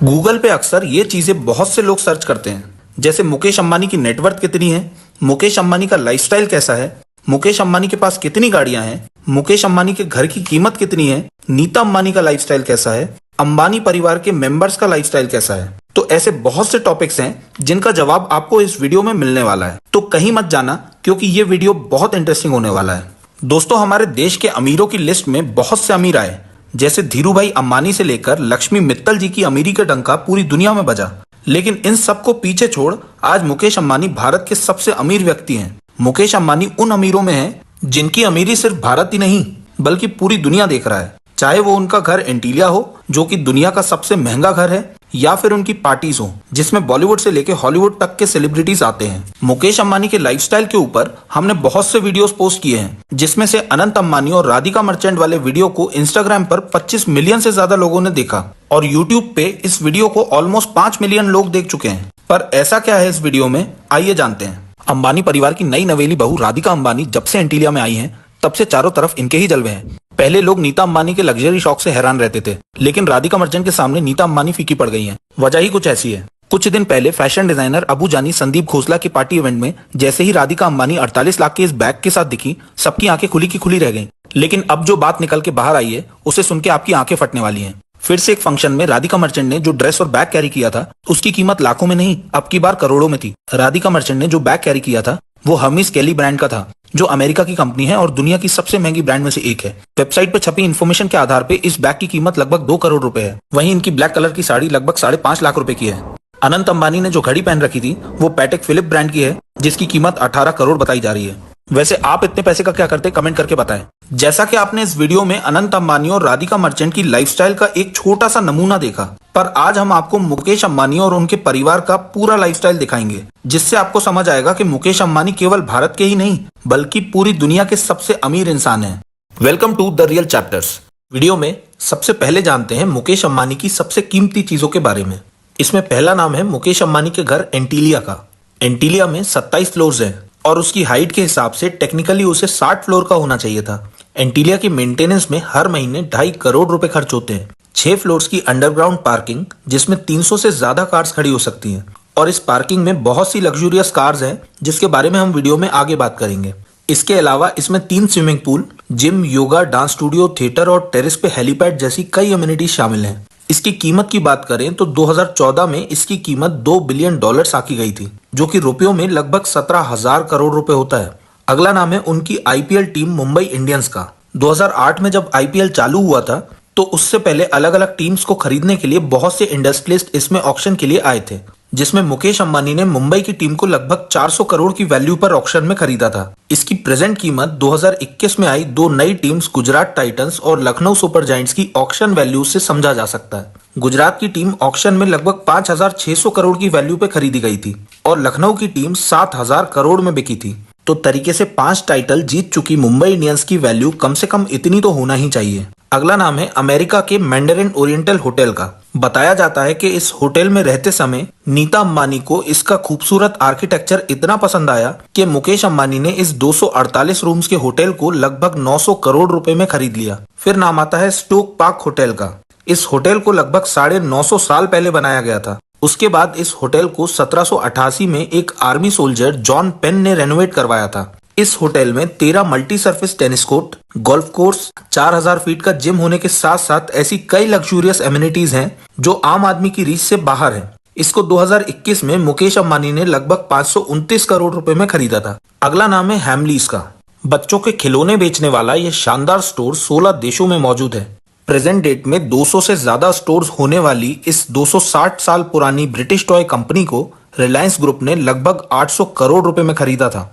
Google पे अक्सर ये चीजें बहुत से लोग सर्च करते हैं, जैसे मुकेश अंबानी की नेटवर्थ कितनी है, मुकेश अंबानी का लाइफस्टाइल कैसा है, मुकेश अंबानी के पास कितनी गाड़ियां हैं, मुकेश अंबानी के घर की कीमत कितनी है, नीता अंबानी का लाइफस्टाइल कैसा है, अंबानी परिवार के मेंबर्स का लाइफस्टाइल कैसा है। तो ऐसे बहुत से टॉपिक्स हैं जिनका जवाब आपको इस वीडियो में मिलने वाला है, तो कहीं मत जाना क्योंकि ये वीडियो बहुत इंटरेस्टिंग होने वाला है। दोस्तों, हमारे देश के अमीरों की लिस्ट में बहुत से अमीर आए, जैसे धीरू भाई अंबानी से लेकर लक्ष्मी मित्तल जी की अमीरी का डंका पूरी दुनिया में बजा। लेकिन इन सबको पीछे छोड़ आज मुकेश अंबानी भारत के सबसे अमीर व्यक्ति हैं। मुकेश अंबानी उन अमीरों में हैं जिनकी अमीरी सिर्फ भारत ही नहीं बल्कि पूरी दुनिया देख रहा है, चाहे वो उनका घर एंटीलिया हो जो कि दुनिया का सबसे महंगा घर है, या फिर उनकी पार्टीज हो जिसमें बॉलीवुड से लेकर हॉलीवुड तक के सेलिब्रिटीज आते हैं। मुकेश अंबानी के लाइफस्टाइल के ऊपर हमने बहुत से वीडियोस पोस्ट किए हैं, जिसमें से अनंत अंबानी और राधिका मर्चेंट वाले वीडियो को इंस्टाग्राम पर 25 मिलियन से ज्यादा लोगों ने देखा और यूट्यूब पे इस वीडियो को ऑलमोस्ट 5 मिलियन लोग देख चुके हैं। पर ऐसा क्या है इस वीडियो में, आइए जानते हैं। अंबानी परिवार की नई नवेली बहू राधिका अंबानी जब से एंटीलिया में आई हैं, तब से चारों तरफ इनके ही जलवे हैं। पहले लोग नीता अंबानी के लग्जरी शौक से हैरान रहते थे, लेकिन राधिका मर्चेंट के सामने नीता अंबानी फीकी पड़ गई हैं। वजह ही कुछ ऐसी है। कुछ दिन पहले फैशन डिजाइनर अबू जानी संदीप खोसला के पार्टी इवेंट में जैसे ही राधिका अंबानी 48 लाख के इस बैग के साथ दिखी, सबकी आंखें खुली की खुली रह गईं। लेकिन अब जो बात निकल के बाहर आई है, उसे सुन के आपकी आंखें फटने वाली हैं। फिर से एक फंक्शन में राधिका मर्चेंट ने जो ड्रेस और बैग कैरी किया था, उसकी कीमत लाखों में नहीं, अब की बार करोड़ों में थी। राधिका मर्चेंट ने जो बैग कैरी किया था वो हर्मीज केली ब्रांड का था, जो अमेरिका की कंपनी है और दुनिया की सबसे महंगी ब्रांड में से एक है। वेबसाइट पर छपी इन्फॉर्मेशन के आधार पे इस बैग की कीमत लगभग 2 करोड़ रुपए है। वहीं इनकी ब्लैक कलर की साड़ी लगभग 5.5 लाख रुपए की है। अनंत अंबानी ने जो घड़ी पहन रखी थी वो पैटेक फिलिप ब्रांड की है, जिसकी कीमत 18 करोड़ बताई जा रही है। वैसे आप इतने पैसे का क्या करते, कमेंट करके बताएं। जैसा कि आपने इस वीडियो में अनंत अंबानी और राधिका मर्चेंट की लाइफस्टाइल का एक छोटा सा नमूना देखा, पर आज हम आपको मुकेश अंबानी और उनके परिवार का पूरा लाइफस्टाइल दिखाएंगे, जिससे आपको समझ आएगा कि मुकेश अंबानी केवल भारत के ही नहीं बल्कि पूरी दुनिया के सबसे अमीर इंसान हैं। Welcome to the real chapters. Video में सबसे पहले जानते हैं मुकेश अंबानी की सबसे कीमती चीजों के बारे में। इसमें पहला नाम है मुकेश अंबानी के घर एंटीलिया का। एंटीलिया में 27 फ्लोर्स हैं और उसकी हाइट के हिसाब से टेक्निकली उसे 60 फ्लोर का होना चाहिए था। एंटीलिया की मेंटेनेंस में हर महीने 2.5 करोड़ रुपए खर्च होते हैं। 6 फ्लोर्स की अंडरग्राउंड पार्किंग, जिसमें 300 से ज्यादा कार्स खड़ी हो सकती हैं, और इस पार्किंग में बहुत सी लग्जूरियस कार्स हैं जिसके बारे में हम वीडियो में आगे बात करेंगे। इसके अलावा इसमें 3 swimming pool, gym, yoga, dance studio, theatre और टेरेस पे हेलीपैड जैसी कई अम्यूनिटीज शामिल हैं। इसकी कीमत की बात करें तो 2014 में इसकी कीमत $2 बिलियन आंकी गई थी, जो कि रुपयों में लगभग 17,000 करोड़ रुपए होता है। अगला नाम है उनकी आईपीएल टीम मुंबई इंडियंस का। 2008 में जब आईपीएल चालू हुआ था तो उससे पहले अलग अलग टीम्स को खरीदने के लिए बहुत से इंडस्ट्रियलिस्ट इसमें ऑक्शन के लिए आए थे, जिसमें मुकेश अंबानी ने मुंबई की टीम को लगभग 400 करोड़ की वैल्यू पर ऑक्शन में खरीदा था। इसकी प्रेजेंट कीमत 2021 में आई 2 नई टीम्स गुजरात टाइटंस और लखनऊ सुपर जायंट्स की ऑक्शन वैल्यू से समझा जा सकता है। गुजरात की टीम ऑक्शन में लगभग 5,600 करोड़ की वैल्यू पे खरीदी गई थी और लखनऊ की टीम 7,000 करोड़ में बिकी थी। तो तरीके से 5 टाइटल जीत चुकी मुंबई इंडियंस की वैल्यू कम से कम इतनी तो होना ही चाहिए। अगला नाम है अमेरिका के मैंडेरिन ओरिएंटल होटल का। बताया जाता है कि इस होटल में रहते समय नीता अंबानी को इसका खूबसूरत आर्किटेक्चर इतना पसंद आया कि मुकेश अंबानी ने इस 248 रूम्स के होटल को लगभग 900 करोड़ रुपए में खरीद लिया। फिर नाम आता है स्टोक पार्क होटल का। इस होटल को लगभग 950 साल पहले बनाया गया था। उसके बाद इस होटल को 1788 में एक आर्मी सोल्जर जॉन पेन ने रेनोवेट करवाया था। इस होटल में 13 multi surface tennis court, golf course, 4000 feet का जिम होने के साथ साथ ऐसी कई लग्जूरियस एमिनिटीज हैं जो आम आदमी की रीच से बाहर है। इसको 2021 में मुकेश अंबानी ने लगभग 529 करोड़ रुपए में खरीदा था। अगला नाम है हैमलीज का। बच्चों के खिलौने बेचने वाला यह शानदार स्टोर 16 देशों में मौजूद है। प्रेजेंट डेट में 200 से ज्यादा स्टोर्स होने वाली इस 260 साल पुरानी ब्रिटिश टॉय कंपनी को रिलायंस ग्रुप ने लगभग 800 करोड़ रुपए में खरीदा था।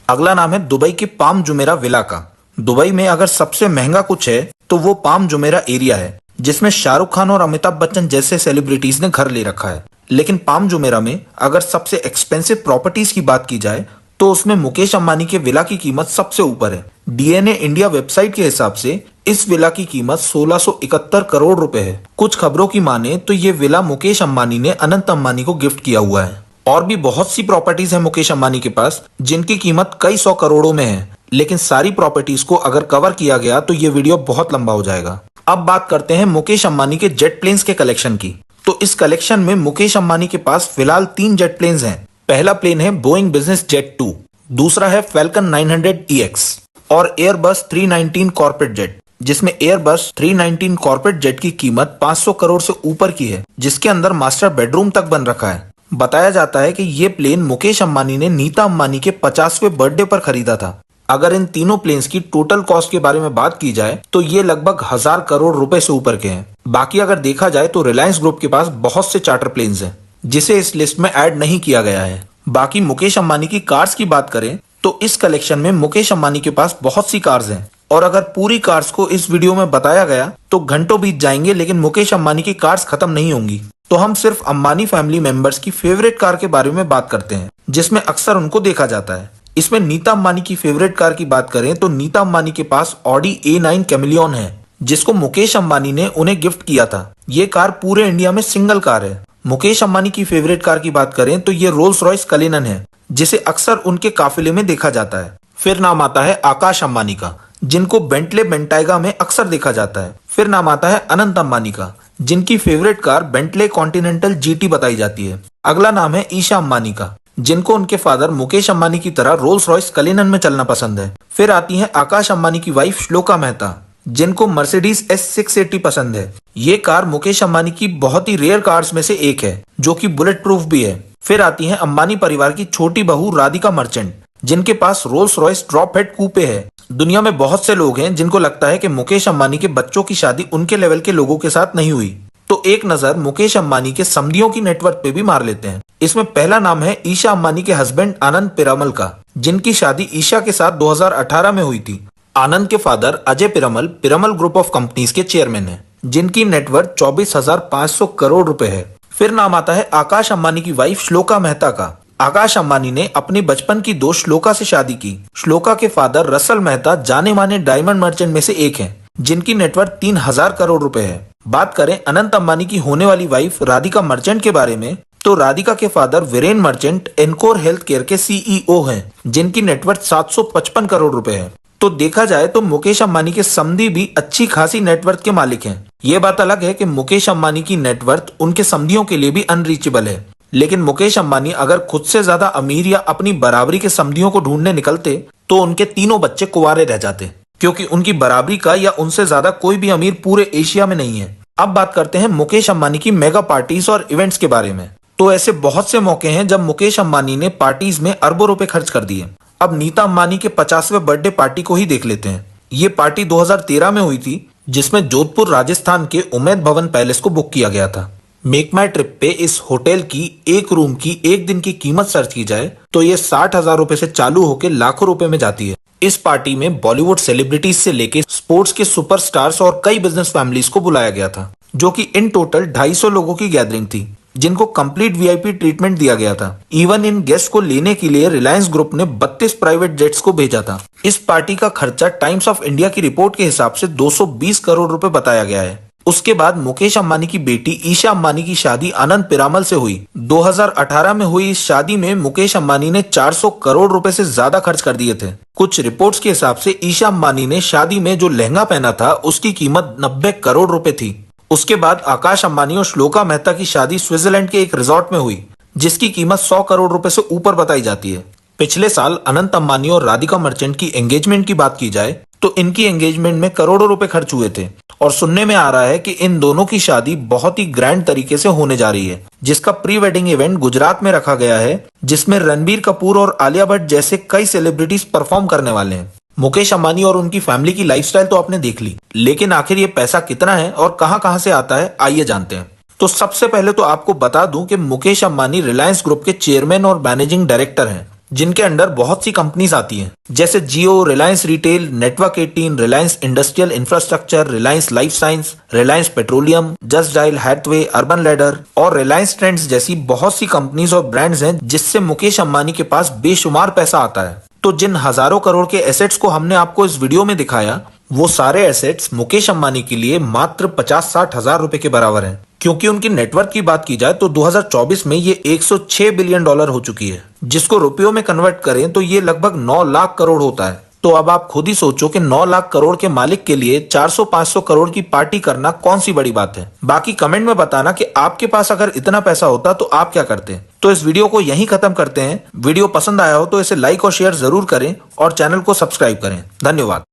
अगला नाम है दुबई के पाम जुमेरा विला का। दुबई में अगर सबसे महंगा कुछ है तो वो पाम जुमेरा एरिया है, जिसमें शाहरुख खान और अमिताभ बच्चन जैसे सेलिब्रिटीज ने घर ले रखा है। लेकिन पाम जुमेरा में अगर सबसे एक्सपेंसिव प्रॉपर्टीज की बात की जाए तो उसमें मुकेश अंबानी के विला की कीमत सबसे ऊपर है। डीएनए इंडिया वेबसाइट के हिसाब से इस विला की कीमत 1671 करोड़ रुपए है। कुछ खबरों की माने तो ये विला मुकेश अंबानी ने अनंत अंबानी को गिफ्ट किया हुआ है। और भी बहुत सी प्रॉपर्टीज है मुकेश अंबानी के पास जिनकी कीमत कई 100 करोड़ों में है, लेकिन सारी प्रॉपर्टीज को अगर कवर किया गया तो ये वीडियो बहुत लंबा हो जाएगा। अब बात करते हैं मुकेश अंबानी के जेट प्लेन्स के कलेक्शन की। तो इस कलेक्शन में मुकेश अंबानी के पास फिलहाल 3 जेट प्लेन्स हैं। पहला प्लेन है बोइंग बिजनेस जेट 2, दूसरा है फैल्कन 900EX और एयरबस 319 कॉर्पोरेट जेट, जिसमें एयरबस 319 कॉर्पोरेट जेट की कीमत 500 करोड़ से ऊपर की है, जिसके अंदर मास्टर बेडरूम तक बन रखा है। बताया जाता है कि ये प्लेन मुकेश अंबानी ने नीता अंबानी के 50वें बर्थडे पर खरीदा था। अगर इन तीनों प्लेन्स की टोटल कॉस्ट के बारे में बात की जाए तो ये लगभग 1000 करोड़ रुपए से ऊपर के हैं। बाकी अगर देखा जाए तो रिलायंस ग्रुप के पास बहुत से चार्टर प्लेन्स हैं, जिसे इस लिस्ट में ऐड नहीं किया गया है। बाकी मुकेश अंबानी की कार्स की बात करें तो इस कलेक्शन में मुकेश अंबानी के पास बहुत सी कार्स हैं, और अगर पूरी कार्स को इस वीडियो में बताया गया तो घंटों बीत जाएंगे, लेकिन मुकेश अंबानी की कार्स खत्म नहीं होंगी। तो हम सिर्फ अंबानी फैमिली मेंबर्स की फेवरेट कार के बारे में बात करते हैं, जिसमें अक्सर उनको देखा जाता है। इसमें नीता अंबानी की फेवरेट कार की बात करें तो नीता अंबानी के पास ऑडी A9 कैमिलियन है, जिसको मुकेश अंबानी ने उन्हें गिफ्ट किया था। ये कार पूरे इंडिया में सिंगल कार है। मुकेश अंबानी की फेवरेट कार की बात करें तो ये रोल्स रॉयस कलिनन है, जिसे अक्सर उनके काफिले में देखा जाता है। फिर नाम आता है आकाश अंबानी का, जिनको बेंटले बेंटाइगा में अक्सर देखा जाता है। फिर नाम आता है अनंत अंबानी का, जिनकी favourite car Bentley continental GT बताई जाती है। अगला नाम है ईशा अंबानी का, जिनको उनके फादर मुकेश अंबानी की तरह रोल्स रॉयस कलिनन में चलना पसंद है। फिर आती है आकाश अंबानी की वाइफ श्लोका मेहता, जिनको मर्सिडीज S680 पसंद है। ये कार मुकेश अंबानी की बहुत ही रेयर कार्स में से एक है, जो कि बुलेट प्रूफ भी है। फिर आती है अंबानी परिवार की छोटी बहू राधिका मर्चेंट, जिनके पास रोल्स रॉयस ड्रॉप हेड कूपे है। दुनिया में बहुत से लोग हैं जिनको लगता है कि मुकेश अंबानी के बच्चों की शादी उनके लेवल के लोगों के साथ नहीं हुई, तो एक नजर मुकेश अंबानी के समधियों की नेटवर्थ पे भी मार लेते हैं। इसमें पहला नाम है ईशा अंबानी के हस्बैंड आनंद पिरामल का, जिनकी शादी ईशा के साथ 2018 में हुई थी। आनंद के father Ajay Piramal Piramal group of companies के चेयरमैन हैं, जिनकी नेटवर्थ 24,500 करोड़ रुपए है। फिर नाम आता है आकाश अंबानी की वाइफ श्लोका मेहता का। आकाश अंबानी ने अपनी बचपन की दोस्त श्लोका से शादी की। श्लोका के फादर रसल मेहता जाने माने डायमंड मर्चेंट में से एक हैं, जिनकी नेटवर्थ 3000 करोड़ रुपए है। बात करें अनंत अंबानी की होने वाली वाइफ राधिका मर्चेंट के बारे में, तो राधिका के father Viren merchant encore health care के CEO हैं, जिनकी नेटवर्थ 755 करोड़ रुपए है। तो देखा जाए तो मुकेश अंबानी के समधी भी अच्छी खासी नेटवर्थ के मालिक हैं। ये बात अलग है कि मुकेश अंबानी की नेटवर्थ उनके समधियों के लिए भी अनरीचेबल है, लेकिन मुकेश अंबानी अगर खुद से ज्यादा अमीर या अपनी बराबरी के समधियों को ढूंढने निकलते तो उनके तीनों बच्चे कुंवारे रह जाते, क्योंकि उनकी बराबरी का या उनसे ज्यादा कोई भी अमीर पूरे एशिया में नहीं है। अब बात करते हैं मुकेश अंबानी की मेगा पार्टीज और इवेंट्स के बारे में। तो ऐसे बहुत से मौके हैं जब मुकेश अंबानी ने पार्टीज में अरबों रुपए खर्च कर दिए। अब नीता अंबानी के 50वें बर्थडे पार्टी को ही देख लेते हैं। ये पार्टी 2013 में हुई थी, जिसमें जोधपुर राजस्थान के उमैद भवन पैलेस को बुक किया गया था। मेक माई ट्रिप पे इस होटल की एक रूम की एक दिन की कीमत सर्च की जाए तो ये 60,000 रुपए से चालू होकर लाखों रुपए में जाती है। इस पार्टी में बॉलीवुड सेलिब्रिटीज से लेके स्पोर्ट्स के सुपरस्टार्स और कई बिजनेस फैमिलीज को बुलाया गया था, जो कि इन टोटल 250 लोगों की गैदरिंग थी, जिनको कंप्लीट VIP ट्रीटमेंट दिया गया था। इवन इन गेस्ट को लेने के लिए रिलायंस ग्रुप ने 32 प्राइवेट जेट्स को भेजा था। इस पार्टी का खर्चा टाइम्स ऑफ इंडिया की रिपोर्ट के हिसाब से 220 करोड़ रुपए बताया गया है। उसके बाद मुकेश अंबानी की बेटी ईशा अंबानी की शादी आनंद पिरामल से हुई। 2018 में हुई इस शादी में मुकेश अंबानी ने 400 करोड़ रुपए से ज्यादा खर्च कर दिए थे। कुछ रिपोर्ट्स के हिसाब से ईशा अंबानी ने शादी में जो लहंगा पहना था उसकी कीमत 90 करोड़ रुपए थी। उसके बाद आकाश अंबानी और श्लोका मेहता की शादी स्विट्जरलैंड के एक रिजॉर्ट में हुई, जिसकी कीमत 100 करोड़ रुपए से ऊपर बताई जाती है। पिछले साल अनंत अंबानी और राधिका मर्चेंट की एंगेजमेंट की बात की जाए तो इनकी एंगेजमेंट में करोड़ों रुपए खर्च हुए थे, और सुनने में आ रहा है कि इन दोनों की शादी बहुत ही ग्रैंड तरीके से होने जा रही है, जिसका प्री वेडिंग इवेंट गुजरात में रखा गया है, जिसमें रणबीर कपूर और आलिया भट्ट जैसे कई सेलिब्रिटीज परफॉर्म करने वाले हैं। मुकेश अंबानी और उनकी फैमिली की लाइफस्टाइल तो आपने देख ली, लेकिन आखिर ये पैसा कितना है और कहां से आता है, आइए जानते हैं। तो सबसे पहले तो आपको बता दूं कि मुकेश अंबानी रिलायंस ग्रुप के चेयरमैन और मैनेजिंग डायरेक्टर हैं, जिनके अंडर बहुत सी कंपनीज आती हैं, जैसे Jio, Reliance retail, network 18, Reliance industrial infrastructure, Reliance life science, Reliance petroleum, Just Dial, Hathway, Urban Ladder और रिलायंस ट्रेंड्स जैसी बहुत सी कंपनीज और ब्रांड्स हैं, जिससे मुकेश अंबानी के पास बेशुमार पैसा आता है। तो जिन हजारों करोड़ के एसेट्स को हमने आपको इस वीडियो में दिखाया, वो सारे एसेट्स मुकेश अंबानी के लिए मात्र 50-60 हजार रुपए के बराबर हैं, क्योंकि उनकी नेटवर्थ की बात की जाए तो 2024 में ये 106 बिलियन डॉलर हो चुकी है, जिसको रुपयों में कन्वर्ट करें तो ये लगभग 9 लाख करोड़ होता है। तो अब आप खुद ही सोचो कि 9 लाख करोड़ के मालिक के लिए 400-500 करोड़ की पार्टी करना कौन सी बड़ी बात है। बाकी कमेंट में बताना कि आपके पास अगर इतना पैसा होता तो आप क्या करते। तो इस वीडियो को यहीं खत्म करते हैं। वीडियो पसंद आया हो तो इसे लाइक और शेयर जरूर करें और चैनल को सब्सक्राइब करें। धन्यवाद।